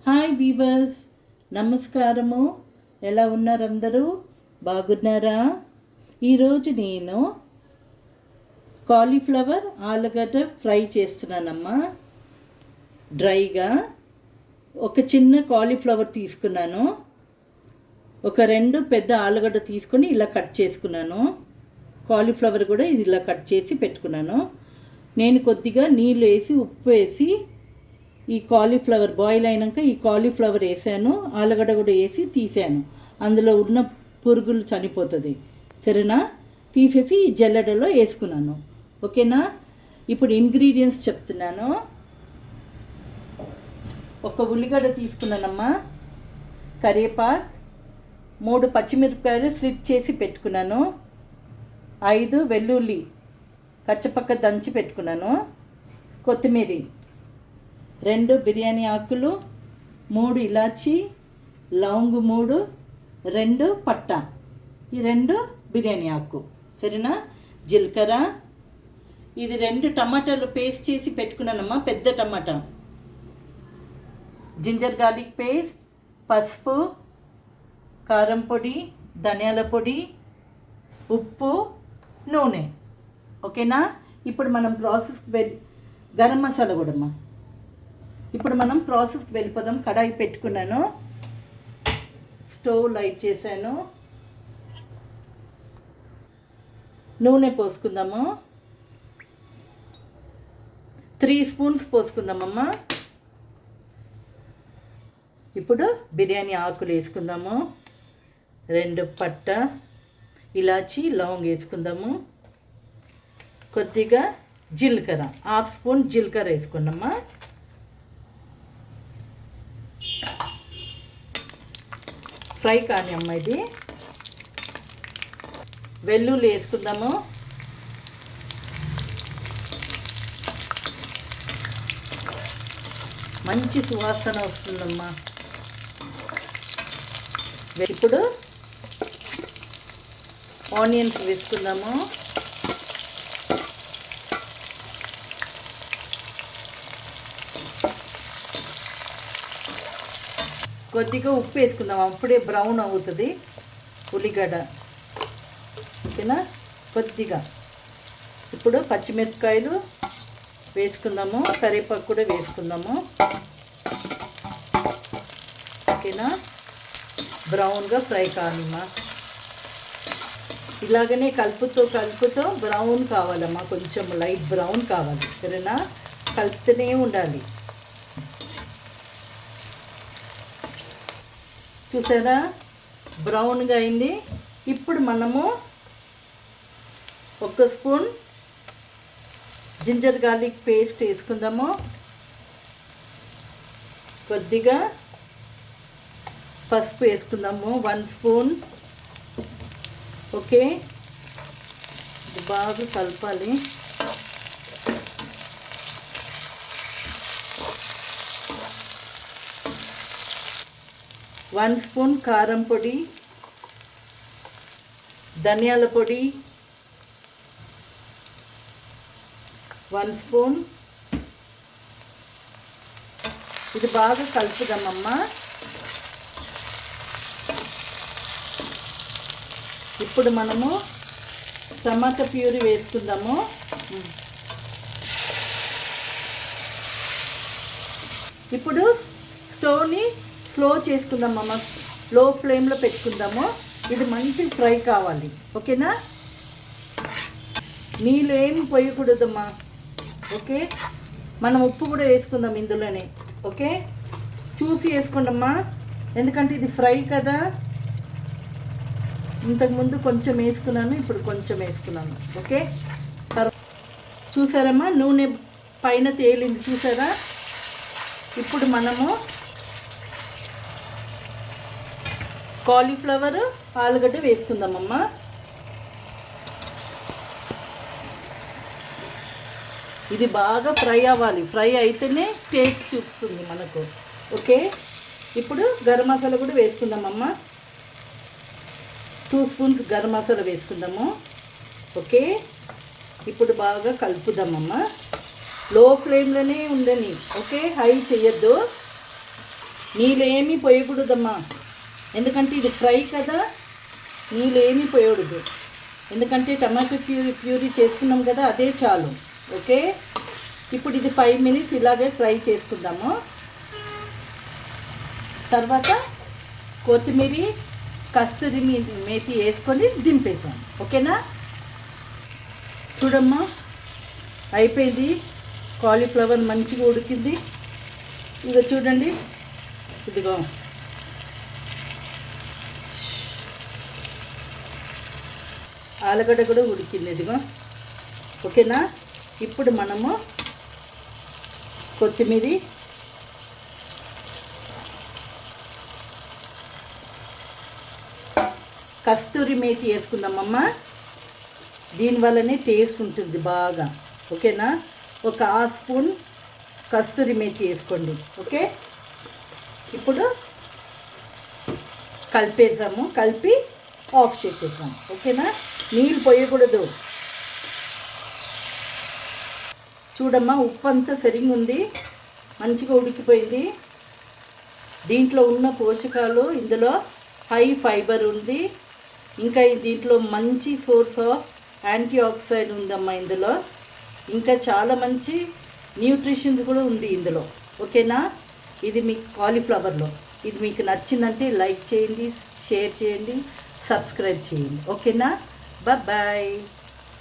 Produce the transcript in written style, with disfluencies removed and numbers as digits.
Hi weavers, నమస్కారము. ఎలా ఉన్నారు అందరూ? బాగున్నారా? ఈరోజు నేను కాలీఫ్లవర్ ఆలుగడ్డ ఫ్రై చేస్తున్నానమ్మా. డ్రైగా ఒక చిన్న కాలీఫ్లవర్ తీసుకున్నాను, ఒక 2 పెద్ద ఆలుగడ్డ తీసుకొని ఇలా కట్ చేసుకున్నాను. కాలీఫ్లవర్ కూడా ఇది ఇలా కట్ చేసి పెట్టుకున్నాను. నేను కొద్దిగా నీళ్ళు వేసి ఉప్పు వేసి ఈ కాలీఫ్లవర్ బాయిల్ అయినాక ఈ కాలీఫ్లవర్ వేసాను, ఆలుగడ్డ కూడా వేసి తీసాను. అందులో ఉన్న పురుగులు చనిపోతుంది. సరేనా? తీసేసి ఈ జల్లెడలో వేసుకున్నాను. ఓకేనా? ఇప్పుడు ఇంగ్రీడియంట్స్ చెప్తున్నాను. ఒక ఉల్లిగడ్డ తీసుకున్నానమ్మా, కరివేపాకు, 3 పచ్చిమిరపకాయలు స్లిప్ చేసి పెట్టుకున్నాను, 5 వెల్లుల్లి కచ్చపక్క దంచి పెట్టుకున్నాను, కొత్తిమీర, 2 బిర్యానీ ఆకులు, 3 ఇలాచి, లవంగు 3, 2 పట్టా, ఈ 2 బిర్యానీ ఆకు. సరేనా? జీలకర్ర, ఇది 2 టమాటాలు పేస్ట్ చేసి పెట్టుకున్నానమ్మా, పెద్ద టమాటా, జింజర్ గార్లిక్ పేస్ట్, పసుపు, కారం పొడి, ధనియాల పొడి, ఉప్పు, నూనె. ఓకేనా? ఇప్పుడు మనం ప్రాసెస్కి గరం మసాలా కూడా అమ్మా. ఇప్పుడు మనం ప్రాసెస్కి వెళ్ళిపోదాం. కడాయి పెట్టుకున్నాను, స్టవ్ లైట్ చేశాను, నూనె పోసుకుందాము. 3 స్పూన్స్ పోసుకుందామమ్మా. ఇప్పుడు బిర్యానీ ఆకులు వేసుకుందాము, 2 పట్ట, ఇలాచి, లవంగ వేసుకుందాము, కొద్దిగా జీలకర్ర, 1/2 స్పూన్ జీలకర్ర వేసుకున్నామా. ఫ్రై కానీ అమ్మ, ఇది వెల్లుల్లి వేసుకుందాము, మంచి సువాసన వస్తుందమ్మా. ఇప్పుడు ఆనియన్స్ వేసుకుందాము, కొద్దిగా ఉప్పు వేసుకుందాం, అప్పుడే బ్రౌన్ అవుతుంది ఉల్లిగడ్డ. ఓకేనా? కొద్దిగా ఇప్పుడు పచ్చిమిరపకాయలు వేసుకుందాము, కరివేపాకు కూడా వేసుకుందాము. ఓకేనా? బ్రౌన్గా ఫ్రై కావాలమ్మా. ఇలాగనే కలుపుతూ బ్రౌన్ కావాలమ్మా, కొంచెం లైట్ బ్రౌన్ కావాలి. సరేనా? కలుపుతూనే ఉండాలి. చూసారా? బ్రౌన్గా అయింది. ఇప్పుడు మనము 1 స్పూన్ జింజర్ గార్లిక్ పేస్ట్ వేసుకుందాము, కొద్దిగా పసుపు వేసుకుందాము, 1 స్పూన్. ఓకే, ఇది బాగా కలపాలి. వన్ స్పూన్ కారం పొడి, ధనియాల పొడి 1 స్పూన్. ఇది బాగా కలుపుదామమ్మా. ఇప్పుడు మనము టమాటా ప్యూరీ వేసుకుందాము. ఇప్పుడు స్టవ్ని స్లో చేసుకుందామమ్మ, లో ఫ్లేమ్లో పెట్టుకుందాము. ఇది మంచి ఫ్రై కావాలి. ఓకేనా? నీళ్ళు ఏమి పోయకూడదమ్మా. ఓకే, మనం ఉప్పు కూడా వేసుకుందాం ఇందులోనే. ఓకే, చూసి వేసుకోండమ్మా, ఎందుకంటే ఇది ఫ్రై కదా. ఇంతకుముందు కొంచెం వేసుకున్నాను, ఇప్పుడు కొంచెం వేసుకున్నాను. ఓకే, చూసారమ్మా, నూనె పైన తేలింది చూసారా? ఇప్పుడు మనము కాలీఫ్లవర్ ఆలుగడ్డ వేసుకుందామమ్మా. ఇది బాగా ఫ్రై అవ్వాలి. ఫ్రై అయితేనే టేస్ట్ చూస్తుంది మనకు. ఓకే, ఇప్పుడు గరం మసాలా కూడా వేసుకుందామమ్మా. 2 స్పూన్స్ గరం మసాలా వేసుకుందాము. ఓకే, ఇప్పుడు బాగా కలుపుదామమ్మా. లో ఫ్లేమ్లోనే ఉండని. ఓకే, హై చేయొద్దు. నీళ్ళు ఏమీ పోయకూడదమ్మా, ఎందుకంటే ఇది ఫ్రై కదా, నీళ్ళు ఏమీ పోయకూడదు. ఎందుకంటే టమాటో ప్యూరీ చేసుకున్నాం కదా, అదే చాలు. ఓకే, ఇప్పుడు ఇది 5 మినిట్స్ ఇలాగే ఫ్రై చేసుకుందాము. తర్వాత కొత్తిమీర, కస్తూరి మేతి వేసుకొని దింపేసాం. ఓకేనా? చూడమ్మా, అయిపోయింది. కాలీఫ్లవర్ మంచిగా ఉడికింది. ఇదిగో చూడండి, ఇదిగో ఆలుగడ్డ కూడా ఉడికింది. ఇదిగో ఓకేనా? ఇప్పుడు మనము కొత్తిమీర, కస్తూరి మేతి వేసుకుందామమ్మా. దీనివల్లనే టేస్ట్ ఉంటుంది బాగా. ఓకేనా? ఒక 1/2 స్పూన్ కస్తూరి మేతి వేసుకోండి. ఓకే, ఇప్పుడు కలిపేసాము, కలిపి ఆఫ్ చేసేసాము. ఓకేనా? నీళ్ళు పోయకూడదు. చూడమ్మా, ఉప్పు అంతా సరిగ్గా ఉంది, మంచిగా ఉడికిపోయింది. దీంట్లో ఉన్న పోషకాలు, ఇందులో హై ఫైబర్ ఉంది, ఇంకా దీంట్లో మంచి సోర్స్ ఆఫ్ యాంటీ ఆక్సిడెంట్ ఉందమ్మా ఇందులో. ఇంకా చాలా మంచి న్యూట్రిషన్ కూడా ఉంది ఇందులో. ఓకేనా? ఇది మీకు కాలీఫ్లవర్లో ఇది మీకు నచ్చిందంటే లైక్ చేయండి, షేర్ చేయండి, సబ్స్క్రైబ్ చేయండి. ఓకేనా? బాయ్.